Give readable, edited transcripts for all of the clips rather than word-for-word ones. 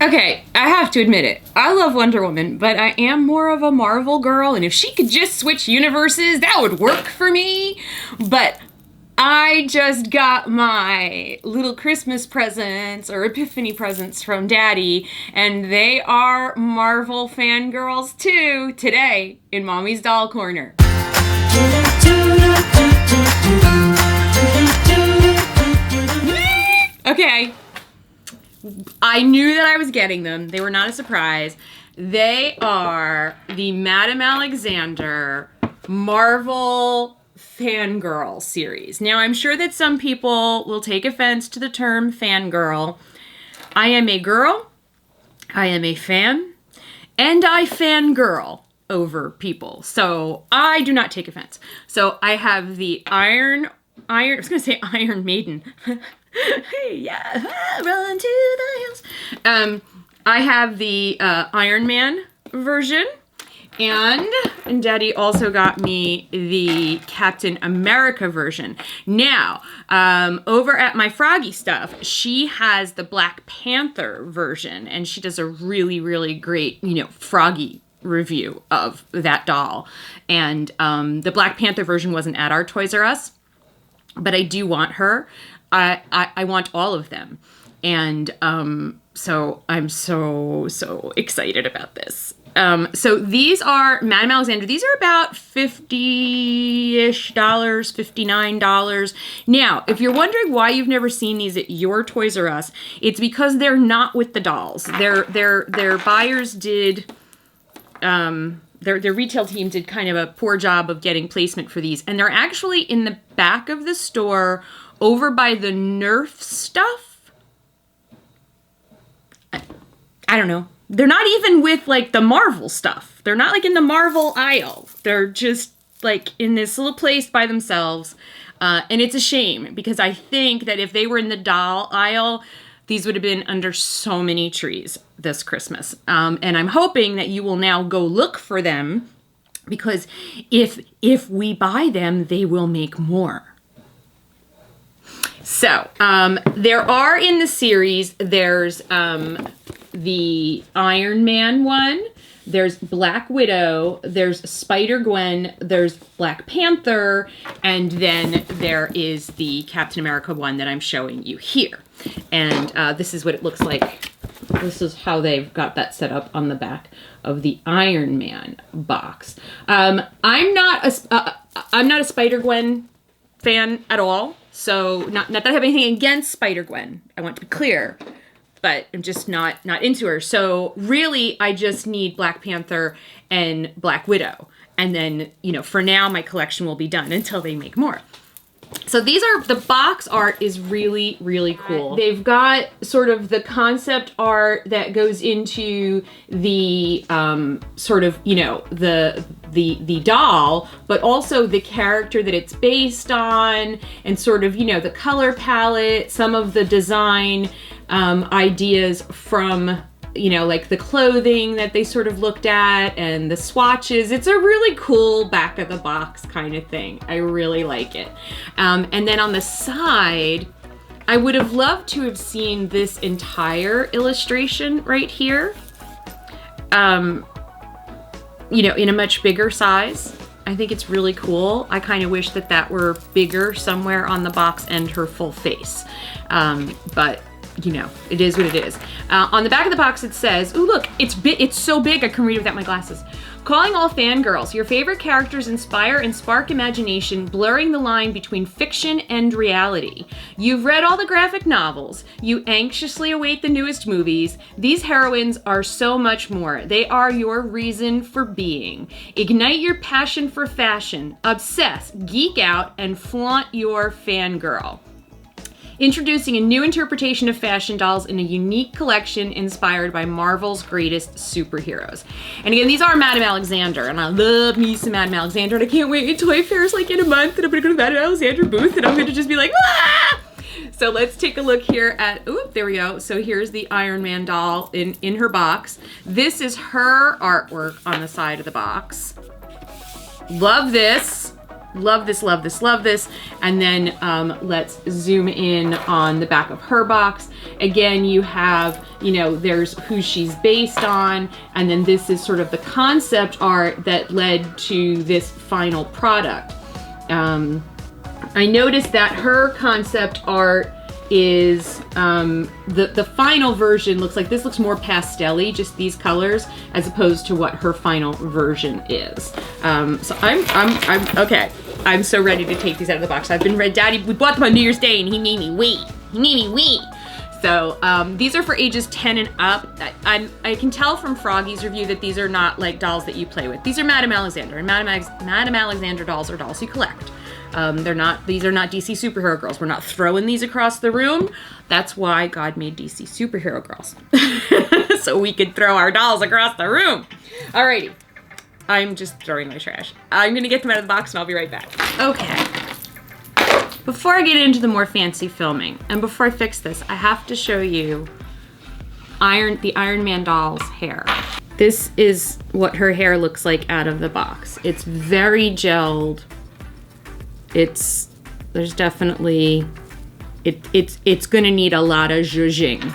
Okay, I have to admit it. I love Wonder Woman, but I am more of a Marvel girl, and if she could just switch universes, that would work for me. But I just got my little Christmas presents or Epiphany presents from Daddy, and they are Marvel fangirls too, today in Mommy's Doll Corner. Okay. I knew that I was getting them. They were not a surprise. They are the Madame Alexander Marvel Fangirl series. Now, I'm sure that some people will take offense to the term fangirl. I am a girl, I am a fan, and I fangirl over people. So I do not take offense. So I have the I was going to say Iron Maiden. Hey, yeah, run to the hills. I have the Iron Man version, and Daddy also got me the Captain America version. Now, over at my Froggy Stuff, she has the Black Panther version, and she does a really, really great, Froggy review of that doll. And the Black Panther version wasn't at our Toys R Us, but I do want her. I want all of them. And so I'm so excited about this. So these are Madame Alexander. These are about $50-ish, $59. Now, if you're wondering why you've never seen these at your Toys R Us, it's because they're not with the dolls. Their buyers did, their retail team did kind of a poor job of getting placement for these. And they're actually in the back of the store over by the Nerf stuff. I don't know. They're not even with, like, the Marvel stuff. They're not, like, in the Marvel aisle. They're just, like, in this little place by themselves. And it's a shame, because I think that if they were in the doll aisle, these would have been under so many trees this Christmas. And I'm hoping that you will now go look for them, because if we buy them, they will make more. So, there are in the series, there's the Iron Man one, there's Black Widow, there's Spider-Gwen, there's Black Panther, and then there is the Captain America one that I'm showing you here. And this is what it looks like. This is how they've got that set up on the back of the Iron Man box. I'm not a Spider-Gwen fan at all. So, not that I have anything against Spider-Gwen. I want to be clear. But I'm just not into her. So, really, I just need Black Panther and Black Widow. And then, for now, my collection will be done until they make more. So the box art is really, really cool. They've got sort of the concept art that goes into the sort of, the doll, but also the character that it's based on, and sort of, the color palette, some of the design ideas from, like the clothing that they sort of looked at and the swatches. It's a really cool back of the box kind of thing. I really like it. And then on the side, I would have loved to have seen this entire illustration right here, in a much bigger size. I think it's really cool. I kind of wish that were bigger somewhere on the box and her full face. But it is what it is. On the back of the box it says, ooh, look, it's so big I can read it without my glasses. Calling all fangirls, your favorite characters inspire and spark imagination, blurring the line between fiction and reality. You've read all the graphic novels. You anxiously await the newest movies. These heroines are so much more. They are your reason for being. Ignite your passion for fashion. Obsess, geek out, and flaunt your fangirl. Introducing a new interpretation of fashion dolls in a unique collection inspired by Marvel's greatest superheroes. And again, these are Madame Alexander, and I love me some Madame Alexander, and I can't wait. Toy Fair's like in a month, and I'm gonna go to the Madame Alexander booth, and I'm gonna just be like, ah! So let's take a look here at, there we go. So here's the Iron Man doll in her box. This is her artwork on the side of the box. Love this. Love this, love this, love this. And then let's zoom in on the back of her box. Again, you have, you know, there's who she's based on, and then this is sort of the concept art that led to this final product. I noticed that her concept art is the final version looks like this, looks more pastel-y, just these colors, as opposed to what her final version is. So I'm okay. I'm so ready to take these out of the box. I've been read, Daddy, we bought them on New Year's Day and he made me wait. He made me wait. So these are for ages 10 and up. I can tell from Froggy's review that these are not like dolls that you play with. These are Madame Alexander, and Madame Alexander dolls are dolls you collect. These are not DC superhero girls. We're not throwing these across the room. That's why God made DC superhero girls. So we could throw our dolls across the room. Alrighty. I'm just throwing my trash. I'm gonna get them out of the box and I'll be right back. Okay. Before I get into the more fancy filming, and before I fix this, I have to show you the Iron Man doll's hair. This is what her hair looks like out of the box. It's very gelled. There's definitely, it's gonna need a lot of zhuzhing.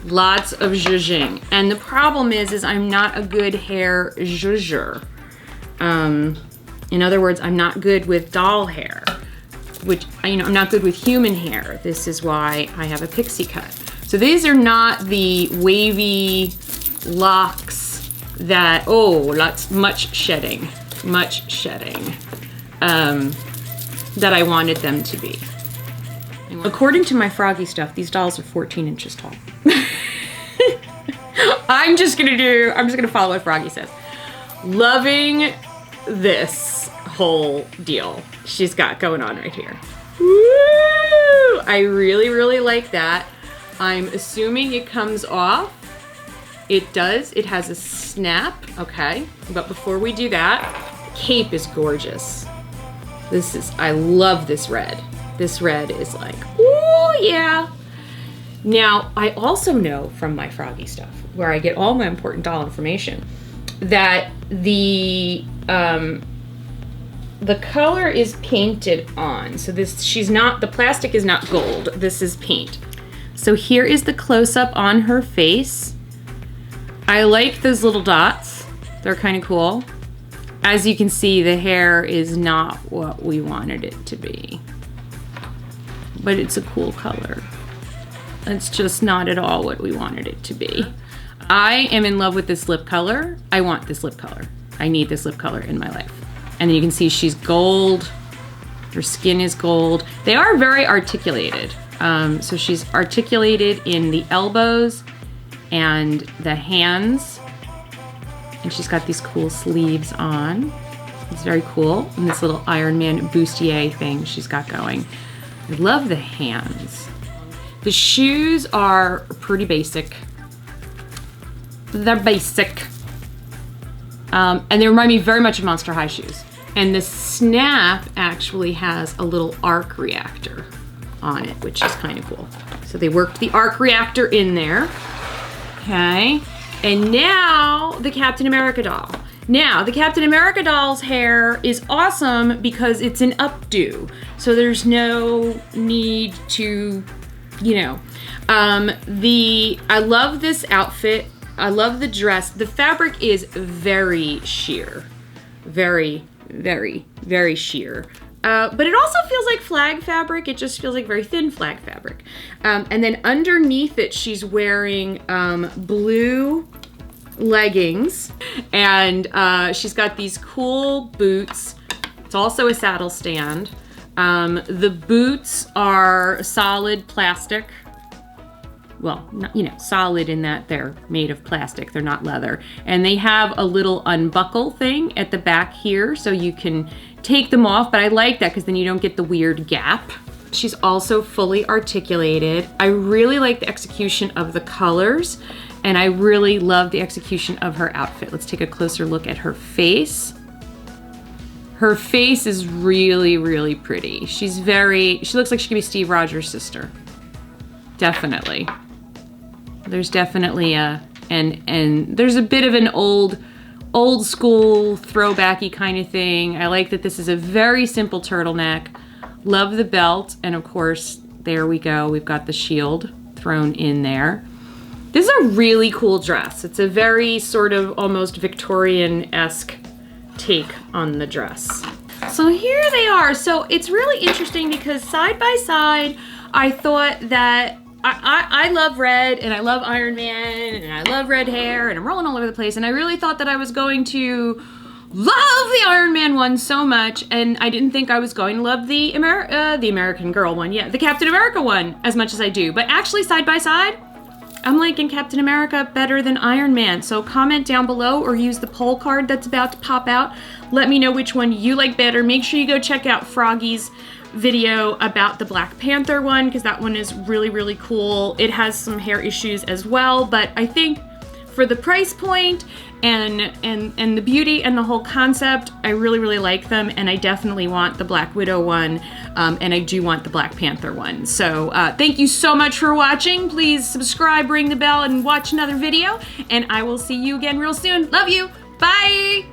Lots of zhuzhing. And the problem is I'm not a good hair zhuzher. In other words, I'm not good with doll hair, which, you know, I'm not good with human hair. This is why I have a pixie cut. So these are not the wavy locks that, much shedding, that I wanted them to be. According to my Froggy stuff, these dolls are 14 inches tall. I'm just gonna follow what Froggy says. Loving this whole deal she's got going on right here. Woo! I really, really like that. I'm assuming it comes off. It does. It has a snap. Okay. But before we do that, cape is gorgeous. I love this red. This red is like, ooh, yeah. Now, I also know from my Froggy stuff, where I get all my important doll information, that the color is painted on. So the plastic is not gold. This is paint. So here is the close-up on her face. I like those little dots. They're kind of cool. As you can see, the hair is not what we wanted it to be. But it's a cool color. It's just not at all what we wanted it to be. I am in love with this lip color. I want this lip color. I need this lip color in my life. And then you can see she's gold. Her skin is gold. They are very articulated. So she's articulated in the elbows and the hands. And she's got these cool sleeves on. It's very cool. And this little Iron Man bustier thing she's got going. I love the hands. The shoes are pretty basic. They're basic. And they remind me very much of Monster High shoes. And the snap actually has a little arc reactor on it, which is kind of cool. So they worked the arc reactor in there. Okay. And now the Captain America doll. Now, the Captain America doll's hair is awesome because it's an updo. So there's no need to, you know. I love this outfit. I love the dress. The fabric is very sheer. Very, very, very sheer. But it also feels like flag fabric. It just feels like very thin flag fabric. And then underneath it, she's wearing blue leggings. And she's got these cool boots. It's also a saddle stand. The boots are solid plastic. Well, not, you know, solid in that they're made of plastic. They're not leather. And they have a little unbuckle thing at the back here, so you can take them off. But I like that because then you don't get the weird gap. She's also fully articulated. I really like the execution of the colors, and I really love the execution of her outfit. Let's take a closer look at her face. Her face is really, really pretty. She looks like she could be Steve Rogers' sister. Definitely. There's definitely and there's a bit of an old school throwbacky kind of thing. I like that this is a very simple turtleneck. Love the belt, and of course, there we go. We've got the shield thrown in there. This is a really cool dress. It's a very sort of almost Victorian-esque take on the dress. So here they are. So it's really interesting because side by side, I thought that I love red, and I love Iron Man, and I love red hair, and I'm rolling all over the place, and I really thought that I was going to love the Iron Man one so much, and I didn't think I was going to love the American Girl one, yeah, the Captain America one as much as I do. But actually, side by side, I'm liking Captain America better than Iron Man. So comment down below or use the poll card that's about to pop out. Let me know which one you like better. Make sure you go check out Froggy's video about the Black Panther one, because that one is really, really cool. It has some hair issues as well, but I think for the price point and the beauty and the whole concept, I really, really like them, and I definitely want the Black Widow one, and I do want the Black Panther one. So thank you so much for watching. Please subscribe, ring the bell, and watch another video, and I will see you again real soon. Love you. Bye.